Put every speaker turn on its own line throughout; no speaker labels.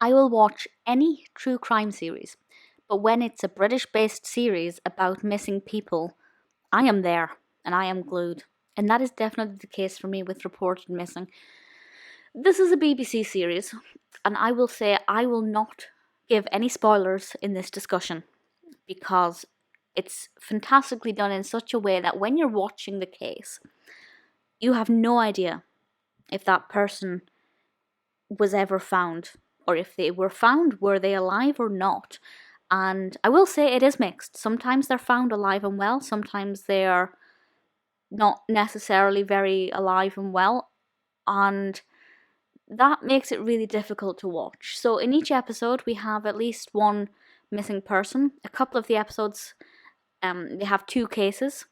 I will watch any true crime series, but when it's a British based series about missing people, I am there and I am glued. And that is definitely the case for me with Reported Missing. This is a BBC series, and I will say I will not give any spoilers in this discussion because it's fantastically done in such a way that when you're watching the case, you have no idea if that person was ever found, or if they were found, were they alive or not. And I will say it is mixed. Sometimes they're found alive and well, sometimes they are not necessarily very alive and well, and that makes it really difficult to watch. So in each episode we have at least one missing person. A couple of the episodes they have two cases.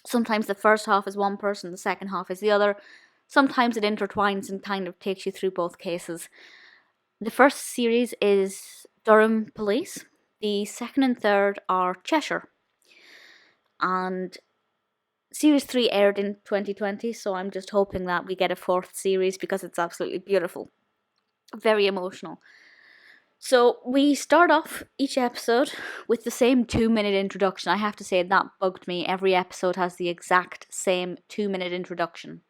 Sometimes the first half is one person, the second half is the other. Sometimes it intertwines and kind of takes you through both cases. The first series is Durham Police. The second and third are Cheshire. And Series 3 aired in 2020, so I'm just hoping that we get a fourth series because it's absolutely beautiful. Very emotional. So we start off each episode with the same 2-minute introduction. I have to say that bugged me. Every episode has the exact same 2-minute introduction.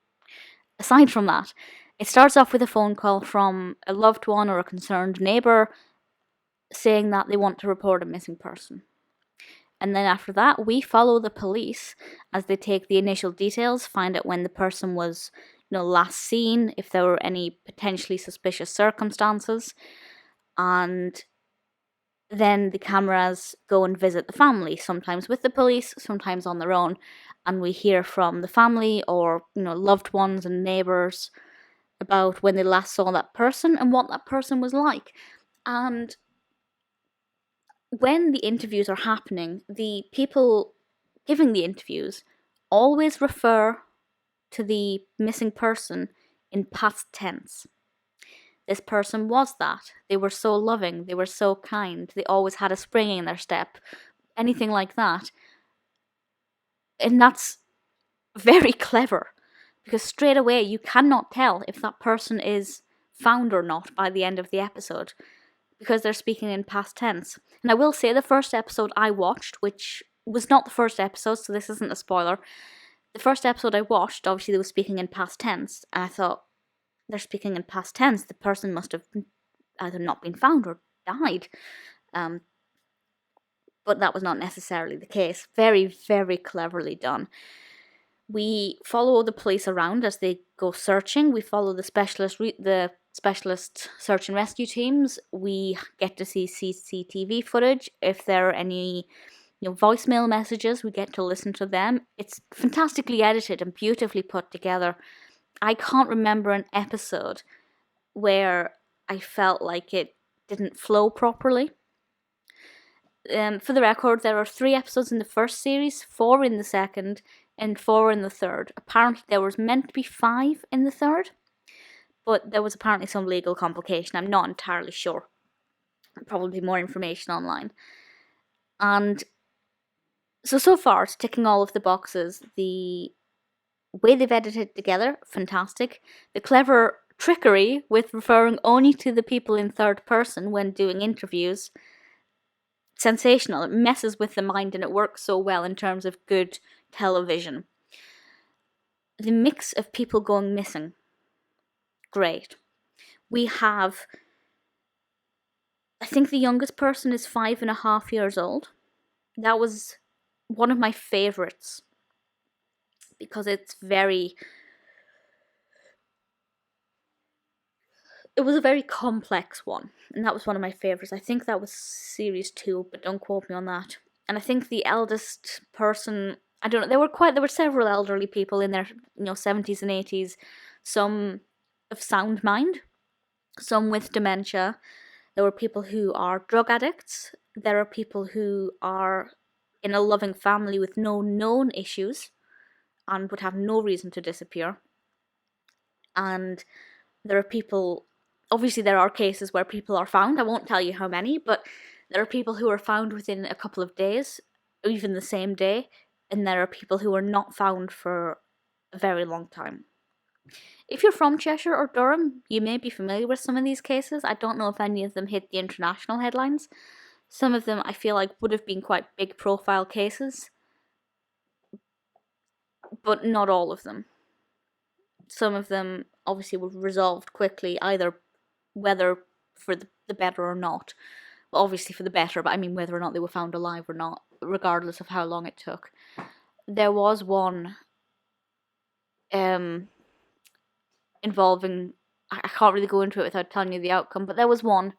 Aside from that, it starts off with a phone call from a loved one or a concerned neighbour saying that they want to report a missing person. And then after that, we follow the police as they take the initial details, find out when the person was, last seen, if there were any potentially suspicious circumstances, and then the cameras go and visit the family, sometimes with the police, sometimes on their own, and we hear from the family or, loved ones and neighbours about when they last saw that person and what that person was like. And when the interviews are happening, the people giving the interviews always refer to the missing person in past tense. This person was that. They were so loving. They were so kind. They always had a spring in their step. Anything like that. And that's very clever. Because straight away you cannot tell if that person is found or not by the end of the episode. Because they're speaking in past tense. And I will say the first episode I watched, which was not the first episode, so this isn't a spoiler. The first episode I watched, obviously they were speaking in past tense. And I thought, they're speaking in past tense. The person must have either not been found or died. But that was not necessarily the case. Very, very cleverly done. We follow the police around as they go searching. We follow the specialist search and rescue teams. We get to see CCTV footage. If there are any voicemail messages, we get to listen to them. It's fantastically edited and beautifully put together. I can't remember an episode where I felt like it didn't flow properly. For the record, there are 3 episodes in the first series, 4 in the second, and 4 in the third. Apparently there was meant to be 5 in the third, but there was apparently some legal complication. I'm not entirely sure. Probably more information online. And so far, it's ticking all of the boxes. The way they've edited it together, fantastic. The clever trickery with referring only to the people in third person when doing interviews, sensational. It messes with the mind and it works so well in terms of good television. The mix of people going missing, great. We have, I think the youngest person is 5.5 years old. That was one of my favourites because it was a very complex one, and that was one of my favourites. I think that was series 2, but don't quote me on that. And I think the eldest person, I don't know, there were several elderly people in their 70s and 80s, some of sound mind, some with dementia. There were people who are drug addicts. There are people who are in a loving family with no known issues and would have no reason to disappear. And there are people, obviously there are cases where people are found. I won't tell you how many, but there are people who are found within a couple of days, or even the same day, and there are people who are not found for a very long time. If you're from Cheshire or Durham, you may be familiar with some of these cases. I don't know if any of them hit the international headlines. Some of them I feel like would have been quite big profile cases, but not all of them. Some of them obviously were resolved quickly, either whether for the better or not. Well, obviously for the better, but I mean whether or not they were found alive or not, regardless of how long it took. There was one involving, I can't really go into it without telling you the outcome, but there was one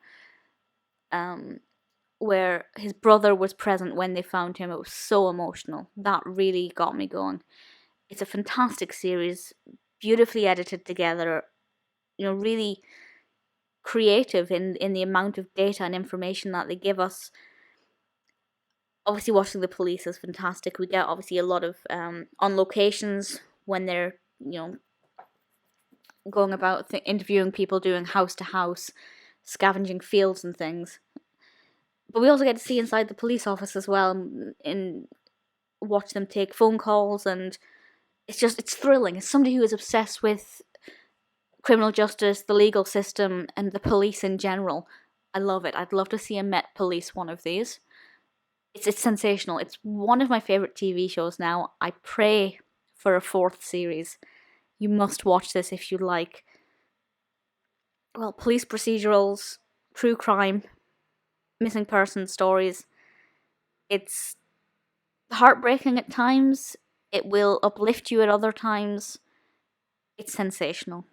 where his brother was present when they found him. It was so emotional. That really got me going. It's a fantastic series, beautifully edited together, really creative in the amount of data and information that they give us. Obviously, watching the police is fantastic. We get obviously a lot of on locations when they're going about interviewing people, doing house to house, scavenging fields and things. But we also get to see inside the police office as well, and watch them take phone calls, and it's thrilling. As somebody who is obsessed with criminal justice, the legal system, and the police in general, I love it. I'd love to see a Met Police one of these. It's sensational. It's one of my favourite TV shows now. I pray for a 4th series. You must watch this if you like, well, police procedurals, true crime, missing person stories. It's heartbreaking at times. It will uplift you at other times. It's sensational.